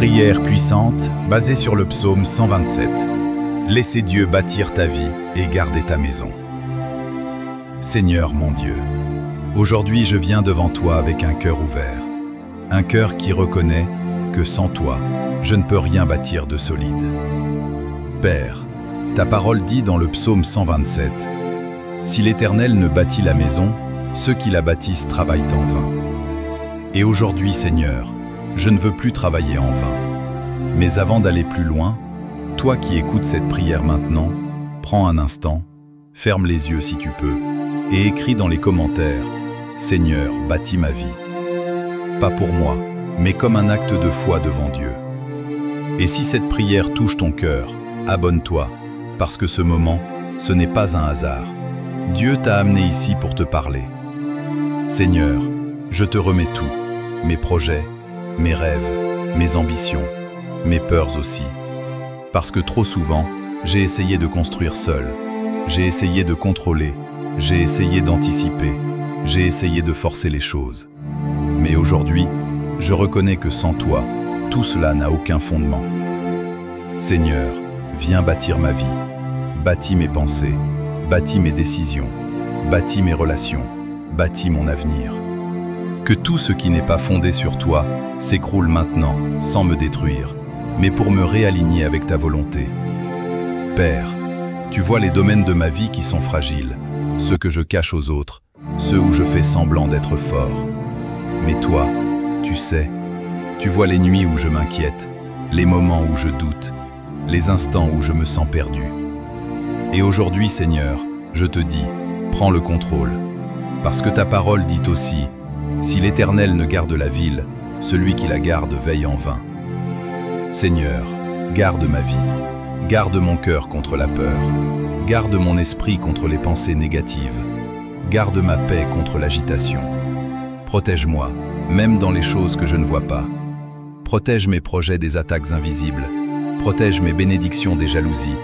Prière puissante basée sur le psaume 127. Laissez Dieu bâtir ta vie et garder ta maison. Seigneur mon Dieu, aujourd'hui je viens devant toi avec un cœur ouvert, un cœur qui reconnaît que sans toi, je ne peux rien bâtir de solide. Père, ta parole dit dans le psaume 127, « Si l'Éternel ne bâtit la maison, ceux qui la bâtissent travaillent en vain. » Et aujourd'hui, Seigneur, je ne veux plus travailler en vain. Mais avant d'aller plus loin, toi qui écoutes cette prière maintenant, prends un instant, ferme les yeux si tu peux, et écris dans les commentaires « Seigneur, bâtis ma vie ». Pas pour moi, mais comme un acte de foi devant Dieu. Et si cette prière touche ton cœur, abonne-toi, parce que ce moment, ce n'est pas un hasard. Dieu t'a amené ici pour te parler. Seigneur, je te remets tout, mes projets, mes rêves, mes ambitions, mes peurs aussi. Parce que trop souvent, j'ai essayé de construire seul, j'ai essayé de contrôler, j'ai essayé d'anticiper, j'ai essayé de forcer les choses. Mais aujourd'hui, je reconnais que sans toi, tout cela n'a aucun fondement. Seigneur, viens bâtir ma vie, bâtis mes pensées, bâtis mes décisions, bâtis mes relations, bâtis mon avenir. Que tout ce qui n'est pas fondé sur toi s'écroule maintenant, sans me détruire, mais pour me réaligner avec ta volonté. Père, tu vois les domaines de ma vie qui sont fragiles, ceux que je cache aux autres, ceux où je fais semblant d'être fort. Mais toi, tu sais, tu vois les nuits où je m'inquiète, les moments où je doute, les instants où je me sens perdu. Et aujourd'hui, Seigneur, je te dis, prends le contrôle, parce que ta parole dit aussi, si l'Éternel ne garde la ville, celui qui la garde veille en vain. Seigneur, garde ma vie, garde mon cœur contre la peur, garde mon esprit contre les pensées négatives, garde ma paix contre l'agitation. Protège-moi, même dans les choses que je ne vois pas. Protège mes projets des attaques invisibles, protège mes bénédictions des jalousies,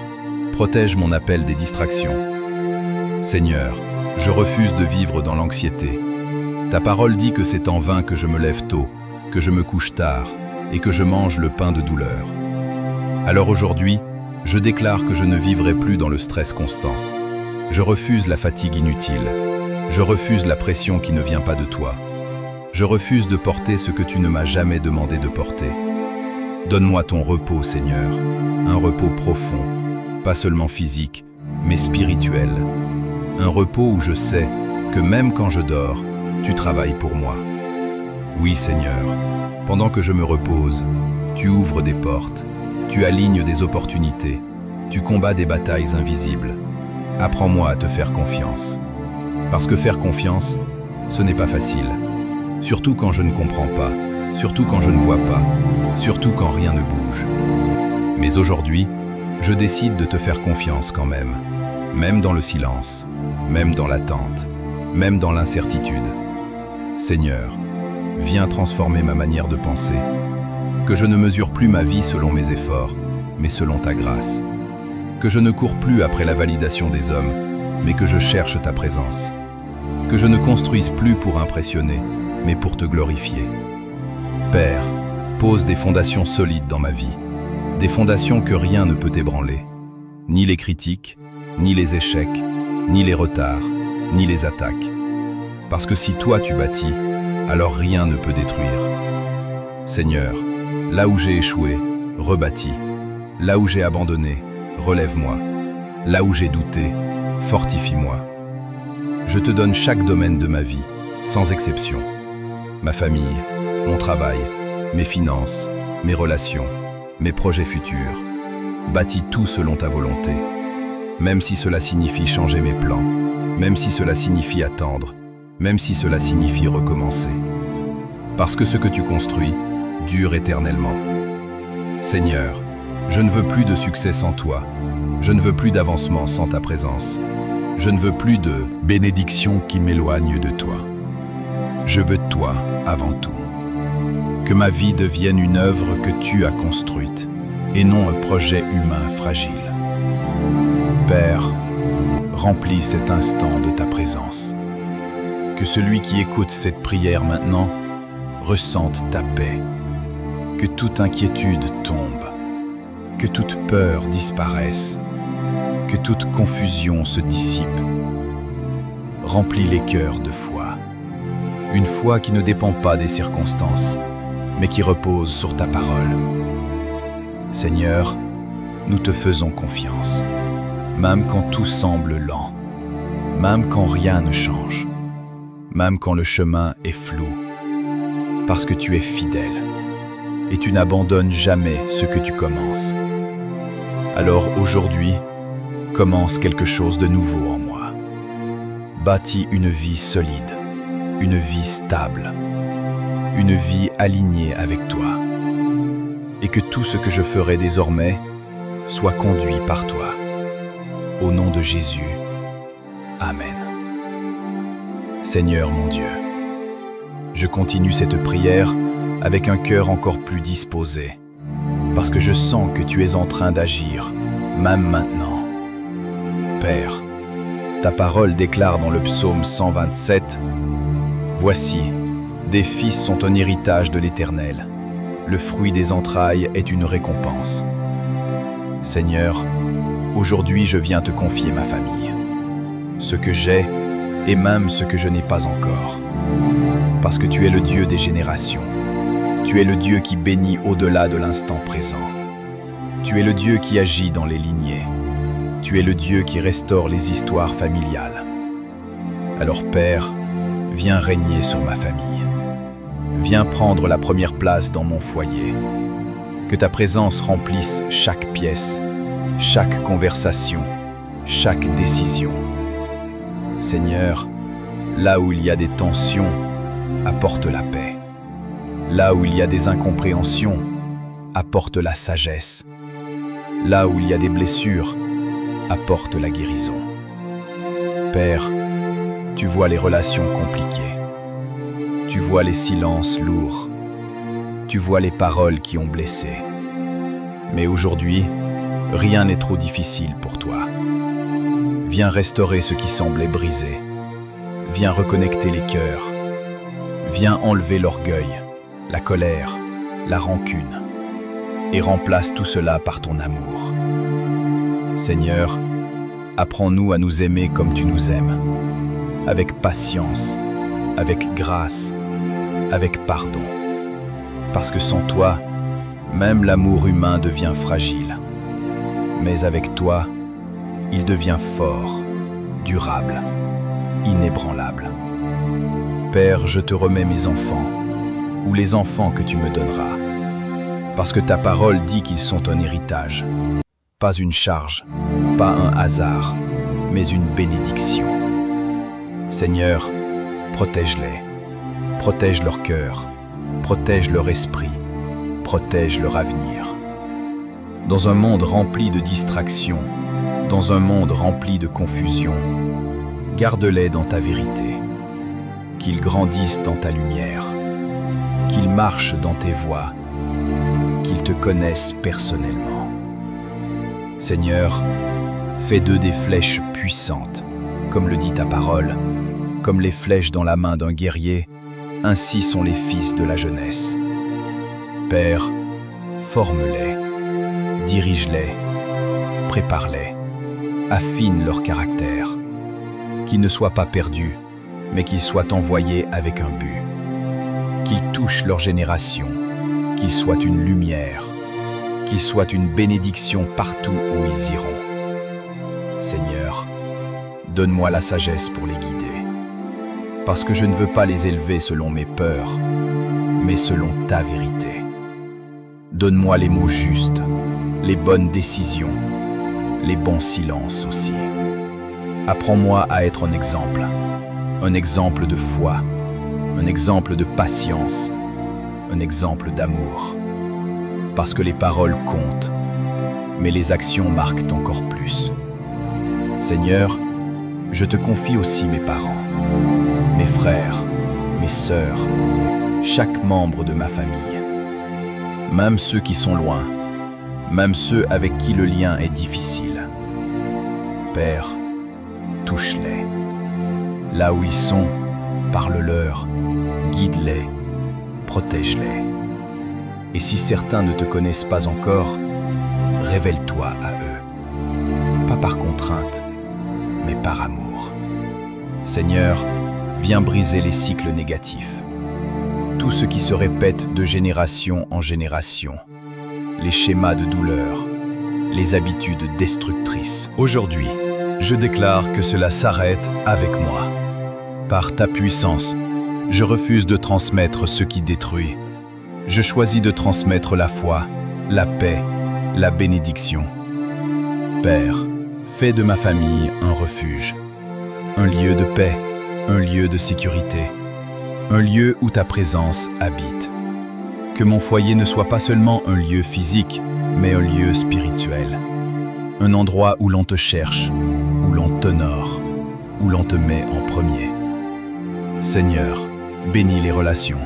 protège mon appel des distractions. Seigneur, je refuse de vivre dans l'anxiété. Ta parole dit que c'est en vain que je me lève tôt, que je me couche tard et que je mange le pain de douleur. Alors aujourd'hui, je déclare que je ne vivrai plus dans le stress constant. Je refuse la fatigue inutile. Je refuse la pression qui ne vient pas de toi. Je refuse de porter ce que tu ne m'as jamais demandé de porter. Donne-moi ton repos, Seigneur, un repos profond, pas seulement physique, mais spirituel. Un repos où je sais que même quand je dors, tu travailles pour moi. Oui, Seigneur, pendant que je me repose, tu ouvres des portes, tu alignes des opportunités, tu combats des batailles invisibles. Apprends-moi à te faire confiance. Parce que faire confiance, ce n'est pas facile. Surtout quand je ne comprends pas, surtout quand je ne vois pas, surtout quand rien ne bouge. Mais aujourd'hui, je décide de te faire confiance quand même dans le silence, même dans l'attente, même dans l'incertitude. Seigneur, viens transformer ma manière de penser, que je ne mesure plus ma vie selon mes efforts, mais selon ta grâce. Que je ne cours plus après la validation des hommes, mais que je cherche ta présence. Que je ne construise plus pour impressionner, mais pour te glorifier. Père, pose des fondations solides dans ma vie, des fondations que rien ne peut ébranler, ni les critiques, ni les échecs, ni les retards, ni les attaques. Parce que si toi tu bâtis, alors rien ne peut détruire. Seigneur, là où j'ai échoué, rebâtis. Là où j'ai abandonné, relève-moi. Là où j'ai douté, fortifie-moi. Je te donne chaque domaine de ma vie, sans exception. Ma famille, mon travail, mes finances, mes relations, mes projets futurs. Bâtis tout selon ta volonté. Même si cela signifie changer mes plans, même si cela signifie attendre, même si cela signifie recommencer. Parce que ce que tu construis dure éternellement. Seigneur, je ne veux plus de succès sans toi. Je ne veux plus d'avancement sans ta présence. Je ne veux plus de bénédictions qui m'éloignent de toi. Je veux toi avant tout. Que ma vie devienne une œuvre que tu as construite et non un projet humain fragile. Père, remplis cet instant de ta présence. Que celui qui écoute cette prière maintenant ressente ta paix, Que toute inquiétude tombe, que toute peur disparaisse, que toute confusion se dissipe. Remplis les cœurs de foi, une foi qui ne dépend pas des circonstances, mais qui repose sur ta parole. Seigneur, nous te faisons confiance, même quand tout semble lent, même quand rien ne change, même quand le chemin est flou, parce que tu es fidèle et tu n'abandonnes jamais ce que tu commences. Alors aujourd'hui, commence quelque chose de nouveau en moi. Bâtis une vie solide, une vie stable, une vie alignée avec toi, et que tout ce que je ferai désormais soit conduit par toi. Au nom de Jésus, Amen. Seigneur mon Dieu, je continue cette prière avec un cœur encore plus disposé, parce que je sens que tu es en train d'agir, même maintenant. Père, ta parole déclare dans le psaume 127 « Voici, des fils sont un héritage de l'Éternel, le fruit des entrailles est une récompense. » Seigneur, aujourd'hui je viens te confier ma famille, ce que j'ai et même ce que je n'ai pas encore, parce que tu es le Dieu des générations. Tu es le Dieu qui bénit au-delà de l'instant présent. Tu es le Dieu qui agit dans les lignées. Tu es le Dieu qui restaure les histoires familiales. Alors Père, viens régner sur ma famille. Viens prendre la première place dans mon foyer. Que ta présence remplisse chaque pièce, chaque conversation, chaque décision. Seigneur, là où il y a des tensions, apporte la paix. Là où il y a des incompréhensions, apporte la sagesse. Là où il y a des blessures, apporte la guérison. Père, tu vois les relations compliquées. Tu vois les silences lourds. Tu vois les paroles qui ont blessé. Mais aujourd'hui, rien n'est trop difficile pour toi. Viens restaurer ce qui semblait brisé. Viens reconnecter les cœurs. Viens enlever l'orgueil, la colère, la rancune, et remplace tout cela par ton amour. Seigneur, apprends-nous à nous aimer comme tu nous aimes, avec patience, avec grâce, avec pardon. Parce que sans toi, même l'amour humain devient fragile. Mais avec toi, il devient fort, durable, inébranlable. Père, je te remets mes enfants, ou les enfants que tu me donneras, parce que ta parole dit qu'ils sont un héritage, pas une charge, pas un hasard, mais une bénédiction. Seigneur, protège-les, protège leur cœur, protège leur esprit, protège leur avenir. Dans un monde rempli de distractions, dans un monde rempli de confusion, garde-les dans ta vérité, qu'ils grandissent dans ta lumière, qu'ils marchent dans tes voies, qu'ils te connaissent personnellement. Seigneur, fais d'eux des flèches puissantes, comme le dit ta parole, comme les flèches dans la main d'un guerrier, ainsi sont les fils de la jeunesse. Père, forme-les, dirige-les, prépare-les, affine leur caractère, qu'ils ne soient pas perdus, mais qu'ils soient envoyés avec un but, qu'ils touchent leur génération, qu'ils soient une lumière, qu'ils soient une bénédiction partout où ils iront. Seigneur, donne-moi la sagesse pour les guider, parce que je ne veux pas les élever selon mes peurs, mais selon ta vérité. Donne-moi les mots justes, les bonnes décisions, les bons silences aussi. Apprends-moi à être un exemple de foi, un exemple de patience, un exemple d'amour. Parce que les paroles comptent, mais les actions marquent encore plus. Seigneur, je te confie aussi mes parents, mes frères, mes sœurs, chaque membre de ma famille, même ceux qui sont loin, même ceux avec qui le lien est difficile. Père, touche-les. Là où ils sont, parle-leur, guide-les, protège-les. Et si certains ne te connaissent pas encore, révèle-toi à eux. Pas par contrainte, mais par amour. Seigneur, viens briser les cycles négatifs. Tout ce qui se répète de génération en génération. Les schémas de douleur, les habitudes destructrices. Aujourd'hui, je déclare que cela s'arrête avec moi. Par ta puissance, je refuse de transmettre ce qui détruit. Je choisis de transmettre la foi, la paix, la bénédiction. Père, fais de ma famille un refuge, un lieu de paix, un lieu de sécurité, un lieu où ta présence habite. Que mon foyer ne soit pas seulement un lieu physique, mais un lieu spirituel. Un endroit où l'on te cherche, où l'on t'honore, où l'on te met en premier. Seigneur, bénis les relations,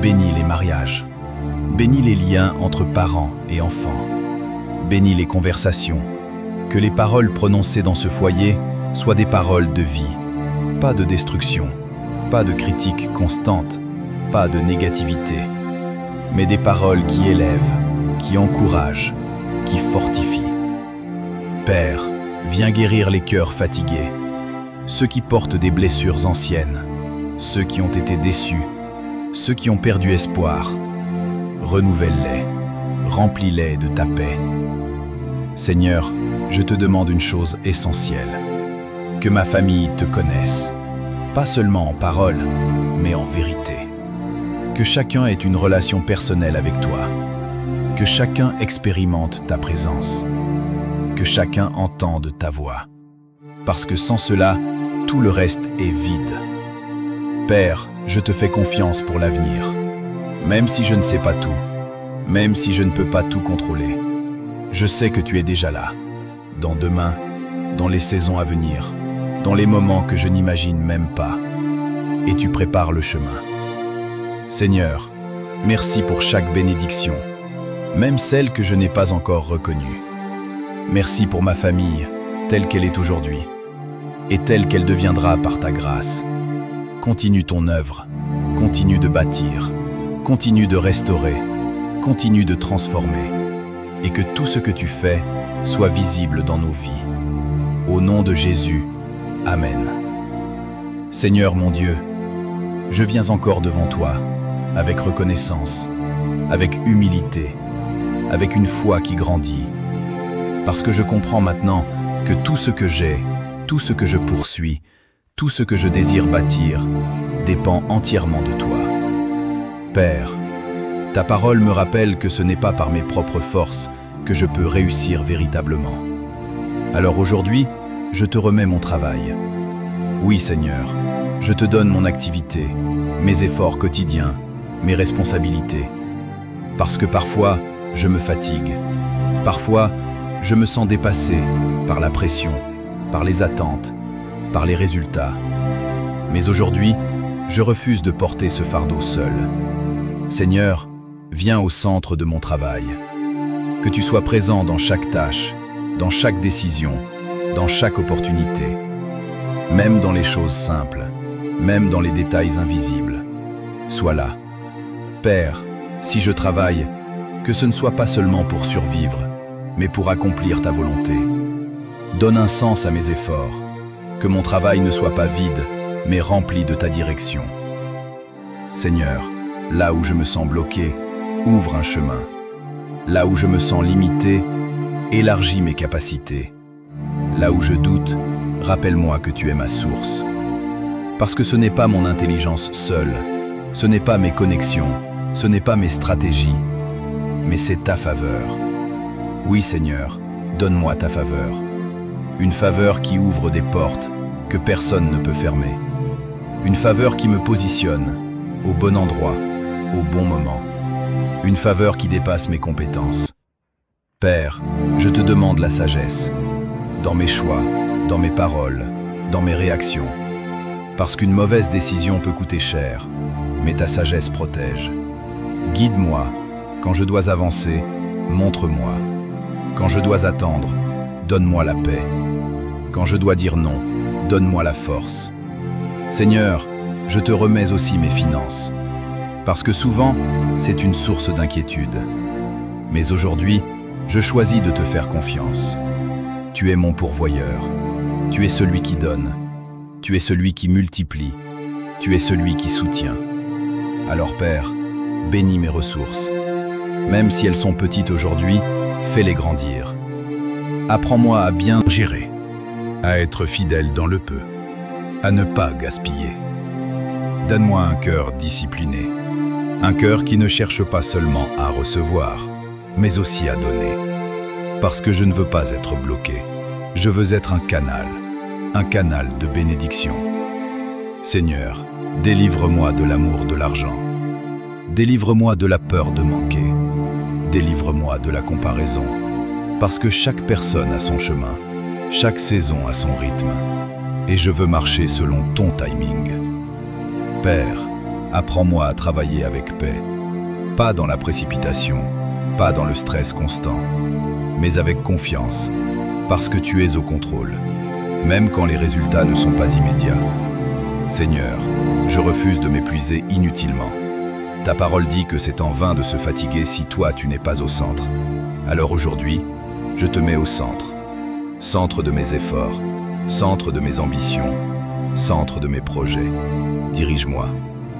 bénis les mariages, bénis les liens entre parents et enfants, bénis les conversations, que les paroles prononcées dans ce foyer soient des paroles de vie, pas de destruction, pas de critique constante, pas de négativité, mais des paroles qui élèvent, qui encouragent, qui fortifient. Père, viens guérir les cœurs fatigués, ceux qui portent des blessures anciennes, ceux qui ont été déçus, ceux qui ont perdu espoir. Renouvelle-les, remplis-les de ta paix. Seigneur, je te demande une chose essentielle, que ma famille te connaisse, pas seulement en parole, mais en vérité. Que chacun ait une relation personnelle avec toi, que chacun expérimente ta présence, que chacun entende ta voix, parce que sans cela, tout le reste est vide. Père, je te fais confiance pour l'avenir, même si je ne sais pas tout, même si je ne peux pas tout contrôler. Je sais que tu es déjà là, dans demain, dans les saisons à venir, dans les moments que je n'imagine même pas, et tu prépares le chemin. Seigneur, merci pour chaque bénédiction, même celle que je n'ai pas encore reconnue. Merci pour ma famille, telle qu'elle est aujourd'hui, et telle qu'elle deviendra par ta grâce. Continue ton œuvre, continue de bâtir, continue de restaurer, continue de transformer, et que tout ce que tu fais soit visible dans nos vies. Au nom de Jésus, Amen. Seigneur mon Dieu, je viens encore devant toi, avec reconnaissance, avec humilité, avec une foi qui grandit, parce que je comprends maintenant que tout ce que j'ai, tout ce que je poursuis, tout ce que je désire bâtir, dépend entièrement de toi. Père, ta parole me rappelle que ce n'est pas par mes propres forces que je peux réussir véritablement. Alors aujourd'hui, je te remets mon travail. Oui, Seigneur, je te donne mon activité, mes efforts quotidiens, mes responsabilités. Parce que parfois, je me fatigue. Parfois, je me sens dépassé par la pression, par les attentes, par les résultats. Mais aujourd'hui, je refuse de porter ce fardeau seul. Seigneur, viens au centre de mon travail. Que tu sois présent dans chaque tâche, dans chaque décision, dans chaque opportunité. Même dans les choses simples, même dans les détails invisibles. Sois là. Père, si je travaille, que ce ne soit pas seulement pour survivre, mais pour accomplir ta volonté. Donne un sens à mes efforts, que mon travail ne soit pas vide, mais rempli de ta direction. Seigneur, là où je me sens bloqué, ouvre un chemin. Là où je me sens limité, élargis mes capacités. Là où je doute, rappelle-moi que tu es ma source. Parce que ce n'est pas mon intelligence seule, ce n'est pas mes connexions, ce n'est pas mes stratégies, mais c'est ta faveur. Oui, Seigneur, donne-moi ta faveur. Une faveur qui ouvre des portes que personne ne peut fermer. Une faveur qui me positionne au bon endroit, au bon moment. Une faveur qui dépasse mes compétences. Père, je te demande la sagesse, dans mes choix, dans mes paroles, dans mes réactions. Parce qu'une mauvaise décision peut coûter cher, mais ta sagesse protège. Guide-moi, quand je dois avancer, montre-moi. Quand je dois attendre, donne-moi la paix. Quand je dois dire non, donne-moi la force. Seigneur, je te remets aussi mes finances. Parce que souvent, c'est une source d'inquiétude. Mais aujourd'hui, je choisis de te faire confiance. Tu es mon pourvoyeur. Tu es celui qui donne. Tu es celui qui multiplie. Tu es celui qui soutient. Alors Père, bénis mes ressources. Même si elles sont petites aujourd'hui, fais-les grandir. Apprends-moi à bien gérer, à être fidèle dans le peu, à ne pas gaspiller. Donne-moi un cœur discipliné, un cœur qui ne cherche pas seulement à recevoir, mais aussi à donner. Parce que je ne veux pas être bloqué, je veux être un canal de bénédiction. Seigneur, délivre-moi de l'amour de l'argent. Délivre-moi de la peur de manquer. Délivre-moi de la comparaison. Parce que chaque personne a son chemin, chaque saison a son rythme. Et je veux marcher selon ton timing. Père, apprends-moi à travailler avec paix. Pas dans la précipitation, pas dans le stress constant, mais avec confiance, parce que tu es au contrôle, même quand les résultats ne sont pas immédiats. Seigneur, je refuse de m'épuiser inutilement. Ta parole dit que c'est en vain de se fatiguer si toi tu n'es pas au centre. Alors aujourd'hui, je te mets au centre. Centre de mes efforts, centre de mes ambitions, centre de mes projets. Dirige-moi,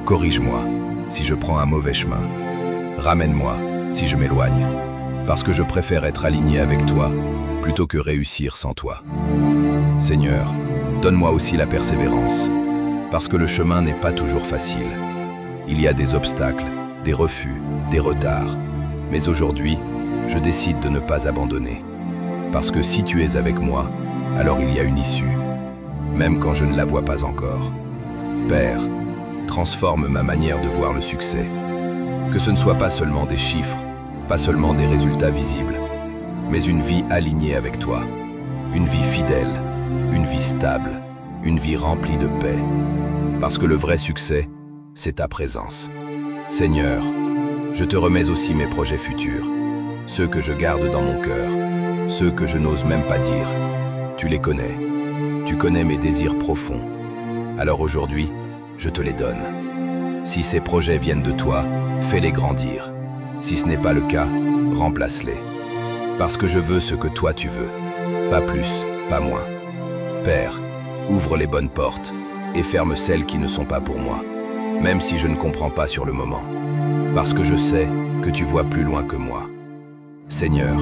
corrige-moi si je prends un mauvais chemin. Ramène-moi si je m'éloigne, parce que je préfère être aligné avec toi plutôt que réussir sans toi. Seigneur, donne-moi aussi la persévérance, parce que le chemin n'est pas toujours facile. Il y a des obstacles, des refus, des retards. Mais aujourd'hui, je décide de ne pas abandonner. Parce que si tu es avec moi, alors il y a une issue, même quand je ne la vois pas encore. Père, transforme ma manière de voir le succès. Que ce ne soit pas seulement des chiffres, pas seulement des résultats visibles, mais une vie alignée avec toi, une vie fidèle, une vie stable, une vie remplie de paix. Parce que le vrai succès, c'est ta présence. Seigneur, je te remets aussi mes projets futurs, ceux que je garde dans mon cœur, ceux que je n'ose même pas dire. Tu les connais. Tu connais mes désirs profonds. Alors aujourd'hui, je te les donne. Si ces projets viennent de toi, fais-les grandir. Si ce n'est pas le cas, remplace-les. Parce que je veux ce que toi tu veux. Pas plus, pas moins. Père, ouvre les bonnes portes et ferme celles qui ne sont pas pour moi, même si je ne comprends pas sur le moment. Parce que je sais que tu vois plus loin que moi. Seigneur,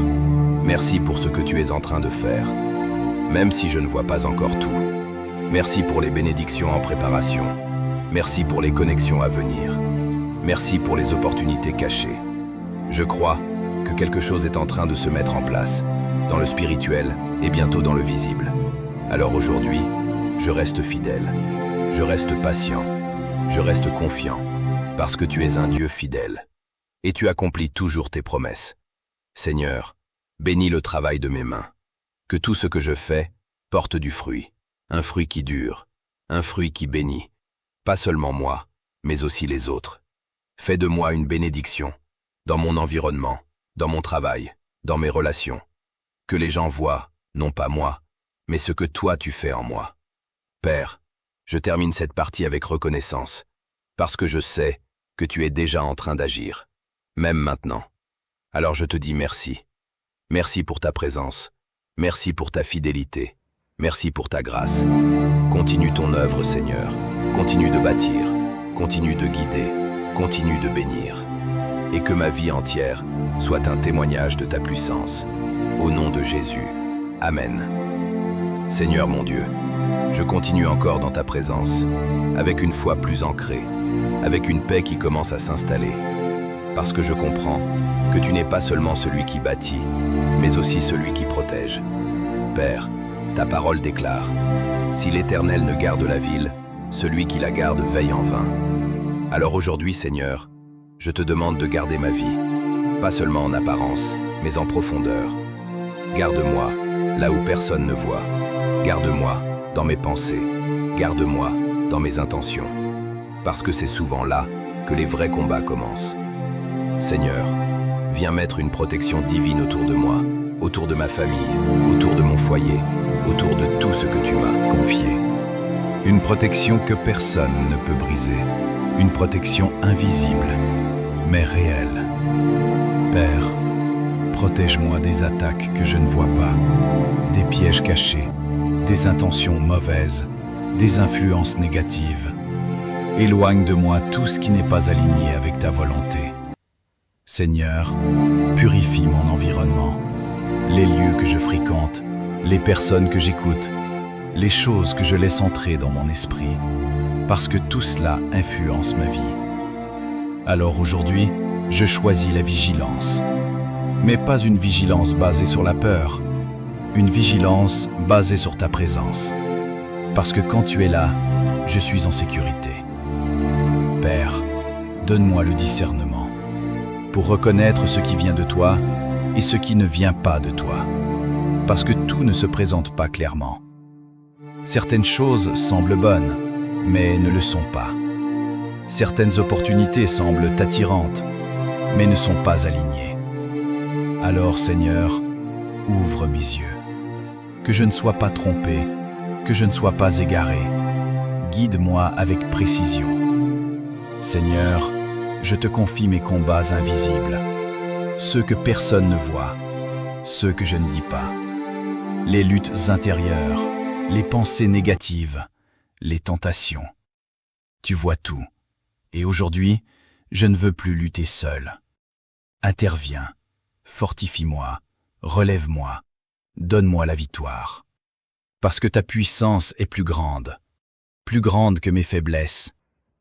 merci pour ce que tu es en train de faire, même si je ne vois pas encore tout. Merci pour les bénédictions en préparation. Merci pour les connexions à venir. Merci pour les opportunités cachées. Je crois que quelque chose est en train de se mettre en place, dans le spirituel et bientôt dans le visible. Alors aujourd'hui, je reste fidèle, je reste patient, je reste confiant, parce que tu es un Dieu fidèle, et tu accomplis toujours tes promesses. Seigneur, bénis le travail de mes mains, que tout ce que je fais porte du fruit, un fruit qui dure, un fruit qui bénit, pas seulement moi, mais aussi les autres. Fais de moi une bénédiction, dans mon environnement, dans mon travail, dans mes relations. Que les gens voient, non pas moi, mais ce que toi tu fais en moi. Père, je termine cette partie avec reconnaissance, parce que je sais que tu es déjà en train d'agir, même maintenant. Alors je te dis merci. Merci pour ta présence, merci pour ta fidélité, merci pour ta grâce. Continue ton œuvre, Seigneur, continue de bâtir, continue de guider, continue de bénir. Et que ma vie entière soit un témoignage de ta puissance. Au nom de Jésus. Amen. Seigneur mon Dieu, je continue encore dans ta présence, avec une foi plus ancrée, avec une paix qui commence à s'installer, parce que je comprends que tu n'es pas seulement celui qui bâtit, mais aussi celui qui protège. Père, ta parole déclare, « Si l'Éternel ne garde la ville, celui qui la garde veille en vain. » Alors aujourd'hui, Seigneur, je te demande de garder ma vie, pas seulement en apparence, mais en profondeur. Garde-moi là où personne ne voit. Garde-moi dans mes pensées. Garde-moi dans mes intentions. Parce que c'est souvent là que les vrais combats commencent. Seigneur, viens mettre une protection divine autour de moi, autour de ma famille, autour de mon foyer, autour de tout ce que tu m'as confié. Une protection que personne ne peut briser. une protection invisible, mais réelle. Père, protège-moi des attaques que je ne vois pas, des pièges cachés, des intentions mauvaises, des influences négatives. Éloigne de moi tout ce qui n'est pas aligné avec ta volonté. Seigneur, purifie mon environnement, les lieux que je fréquente, les personnes que j'écoute, les choses que je laisse entrer dans mon esprit, parce que tout cela influence ma vie. Alors aujourd'hui, je choisis la vigilance, mais pas une vigilance basée sur la peur, une vigilance basée sur ta présence, parce que quand tu es là, je suis en sécurité. Père, donne-moi le discernement pour reconnaître ce qui vient de toi et ce qui ne vient pas de toi, parce que tout ne se présente pas clairement. Certaines choses semblent bonnes, mais ne le sont pas. Certaines opportunités semblent attirantes, mais ne sont pas alignées. Alors, Seigneur, ouvre mes yeux, que je ne sois pas trompé, que je ne sois pas égaré. Guide-moi avec précision. Seigneur, je te confie mes combats invisibles, ceux que personne ne voit, ceux que je ne dis pas, les luttes intérieures, les pensées négatives, les tentations. Tu vois tout, et aujourd'hui, je ne veux plus lutter seul. Interviens, fortifie-moi, relève-moi, donne-moi la victoire. Parce que ta puissance est plus grande que mes faiblesses,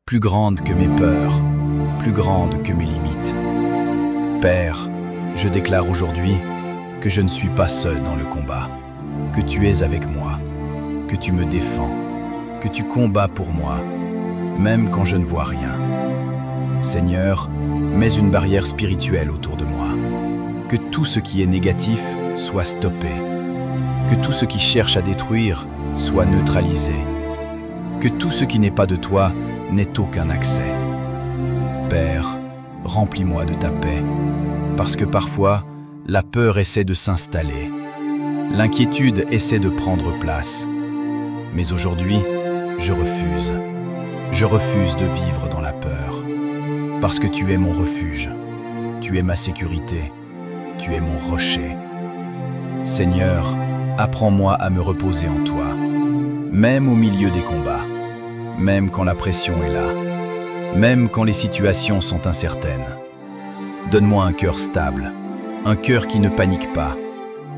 plus grande que mes peurs, plus grande que mes limites. Père, je déclare aujourd'hui que je ne suis pas seul dans le combat, que tu es avec moi, que tu me défends, que tu combats pour moi, même quand je ne vois rien. Seigneur, mets une barrière spirituelle autour de moi, que tout ce qui est négatif soit stoppé, que tout ce qui cherche à détruire soit neutralisé, que tout ce qui n'est pas de toi n'ait aucun accès. Père, remplis-moi de ta paix, parce que parfois, la peur essaie de s'installer, l'inquiétude essaie de prendre place. Mais aujourd'hui, je refuse. Je refuse de vivre dans la peur, parce que tu es mon refuge, tu es ma sécurité, tu es mon rocher. Seigneur, apprends-moi à me reposer en toi, même au milieu des combats, même quand la pression est là, même quand les situations sont incertaines. Donne-moi un cœur stable, un cœur qui ne panique pas,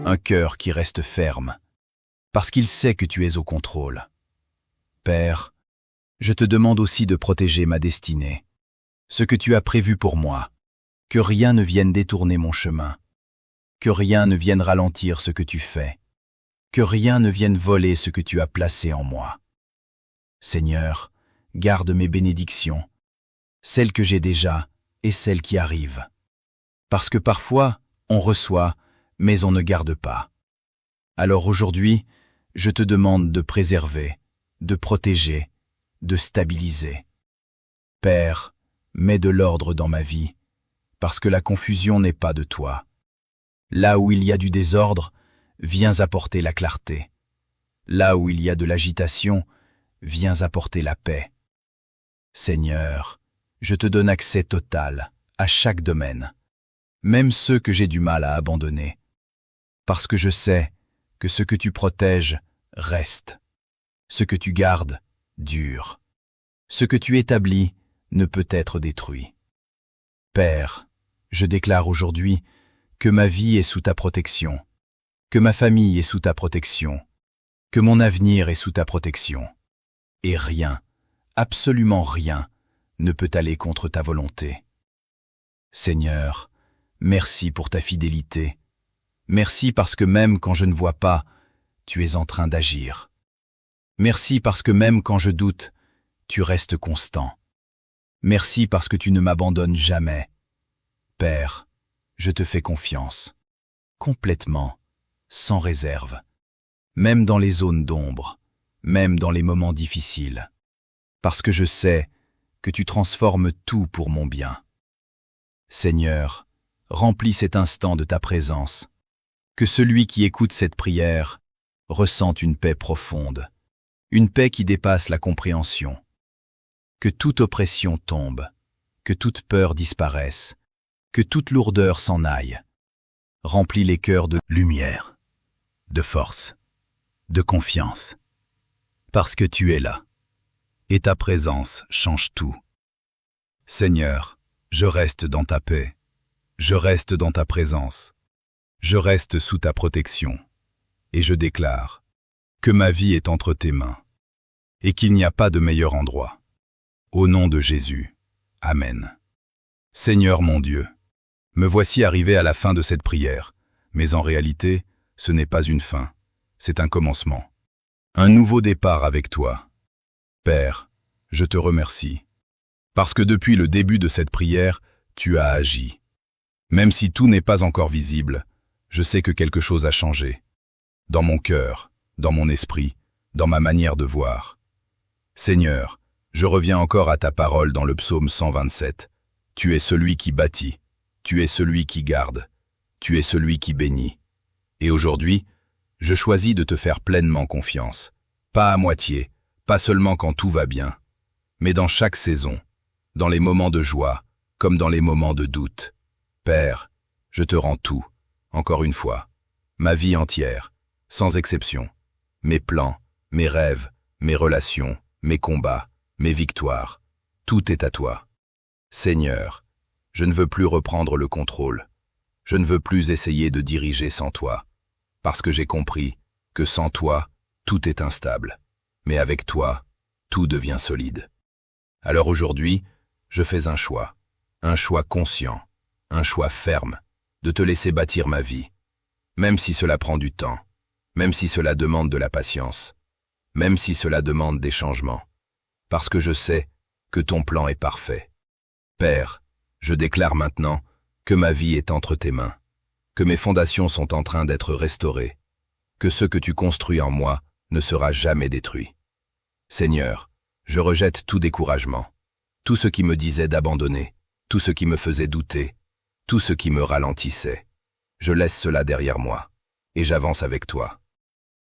un cœur qui reste ferme, parce qu'il sait que tu es au contrôle. Père, je te demande aussi de protéger ma destinée, ce que tu as prévu pour moi, que rien ne vienne détourner mon chemin, que rien ne vienne ralentir ce que tu fais, que rien ne vienne voler ce que tu as placé en moi. Seigneur, garde mes bénédictions, celles que j'ai déjà et celles qui arrivent. Parce que parfois, on reçoit, mais on ne garde pas. Alors aujourd'hui, je te demande de préserver, de protéger, de stabiliser. Père, mets de l'ordre dans ma vie, parce que la confusion n'est pas de toi. Là où il y a du désordre, viens apporter la clarté. Là où il y a de l'agitation, viens apporter la paix. Seigneur, je te donne accès total à chaque domaine, même ceux que j'ai du mal à abandonner, parce que je sais que ce que tu protèges reste, ce que tu gardes dure, ce que tu établis ne peut être détruit. Père, je déclare aujourd'hui que ma vie est sous ta protection, que ma famille est sous ta protection, que mon avenir est sous ta protection, et rien, absolument rien, ne peut aller contre ta volonté. Seigneur, merci pour ta fidélité. Merci parce que même quand je ne vois pas, tu es en train d'agir. Merci parce que même quand je doute, tu restes constant. Merci parce que tu ne m'abandonnes jamais. Père, je te fais confiance, complètement, sans réserve, même dans les zones d'ombre, même dans les moments difficiles, parce que je sais que tu transformes tout pour mon bien. Seigneur, remplis cet instant de ta présence, que celui qui écoute cette prière ressente une paix profonde, une paix qui dépasse la compréhension. Que toute oppression tombe, que toute peur disparaisse, que toute lourdeur s'en aille. Remplis les cœurs de lumière, de force, de confiance. Parce que tu es là, et ta présence change tout. Seigneur, je reste dans ta paix, je reste dans ta présence, je reste sous ta protection, et je déclare que ma vie est entre tes mains, et qu'il n'y a pas de meilleur endroit. Au nom de Jésus, Amen. Seigneur mon Dieu, me voici arrivé à la fin de cette prière, mais en réalité, ce n'est pas une fin, c'est un commencement. Un nouveau départ avec toi. Père, je te remercie, parce que depuis le début de cette prière, tu as agi. Même si tout n'est pas encore visible, je sais que quelque chose a changé. Dans mon cœur, dans mon esprit, dans ma manière de voir. Seigneur, je reviens encore à ta parole dans le psaume 127. Tu es celui qui bâtit, tu es celui qui garde, tu es celui qui bénit. Et aujourd'hui, je choisis de te faire pleinement confiance. Pas à moitié, pas seulement quand tout va bien, mais dans chaque saison, dans les moments de joie, comme dans les moments de doute. Père, je te rends tout, encore une fois, ma vie entière, sans exception, mes plans, mes rêves, mes relations, mes combats, mes victoires, tout est à toi. Seigneur, je ne veux plus reprendre le contrôle, je ne veux plus essayer de diriger sans toi, parce que j'ai compris que sans toi, tout est instable, mais avec toi, tout devient solide. Alors aujourd'hui, je fais un choix conscient, un choix ferme, de te laisser bâtir ma vie, même si cela prend du temps, même si cela demande de la patience, même si cela demande des changements, parce que je sais que ton plan est parfait. Père, je déclare maintenant que ma vie est entre tes mains, que mes fondations sont en train d'être restaurées, que ce que tu construis en moi ne sera jamais détruit. Seigneur, je rejette tout découragement, tout ce qui me disait d'abandonner, tout ce qui me faisait douter, tout ce qui me ralentissait. Je laisse cela derrière moi, et j'avance avec toi.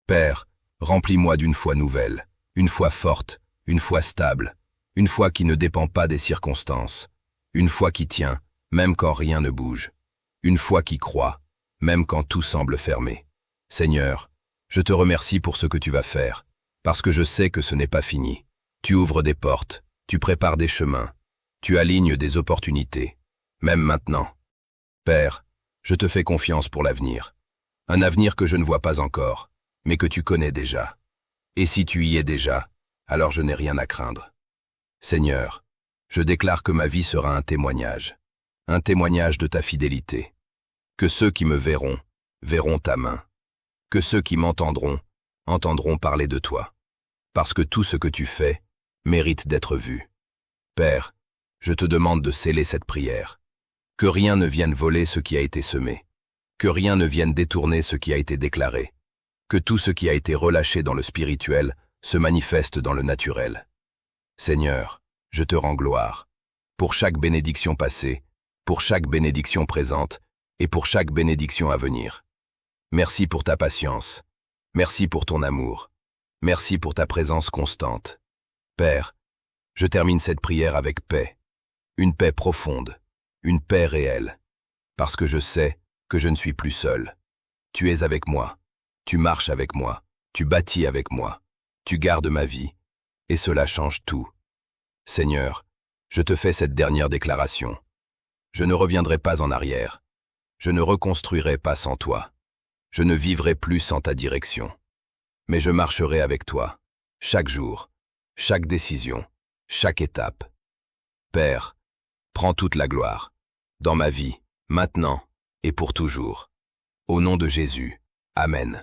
Père, remplis-moi d'une foi nouvelle, une foi forte, une foi stable, une foi qui ne dépend pas des circonstances, une foi qui tient, même quand rien ne bouge, une foi qui croit, même quand tout semble fermé. Seigneur, je te remercie pour ce que tu vas faire, parce que je sais que ce n'est pas fini. Tu ouvres des portes, tu prépares des chemins, tu alignes des opportunités, même maintenant. Père, je te fais confiance pour l'avenir, un avenir que je ne vois pas encore, mais que tu connais déjà. Et si tu y es déjà, alors je n'ai rien à craindre. Seigneur, je déclare que ma vie sera un témoignage de ta fidélité. Que ceux qui me verront, verront ta main. Que ceux qui m'entendront, entendront parler de toi. Parce que tout ce que tu fais mérite d'être vu. Père, je te demande de sceller cette prière. Que rien ne vienne voler ce qui a été semé. Que rien ne vienne détourner ce qui a été déclaré. Que tout ce qui a été relâché dans le spirituel se manifeste dans le naturel. Seigneur, je te rends gloire, pour chaque bénédiction passée, pour chaque bénédiction présente et pour chaque bénédiction à venir. Merci pour ta patience, merci pour ton amour, merci pour ta présence constante. Père, je termine cette prière avec paix, une paix profonde, une paix réelle, parce que je sais que je ne suis plus seul. Tu es avec moi, tu marches avec moi, tu bâtis avec moi, tu gardes ma vie, et cela change tout. Seigneur, je te fais cette dernière déclaration. Je ne reviendrai pas en arrière. Je ne reconstruirai pas sans toi. Je ne vivrai plus sans ta direction. Mais je marcherai avec toi, chaque jour, chaque décision, chaque étape. Père, prends toute la gloire, dans ma vie, maintenant et pour toujours. Au nom de Jésus, Amen.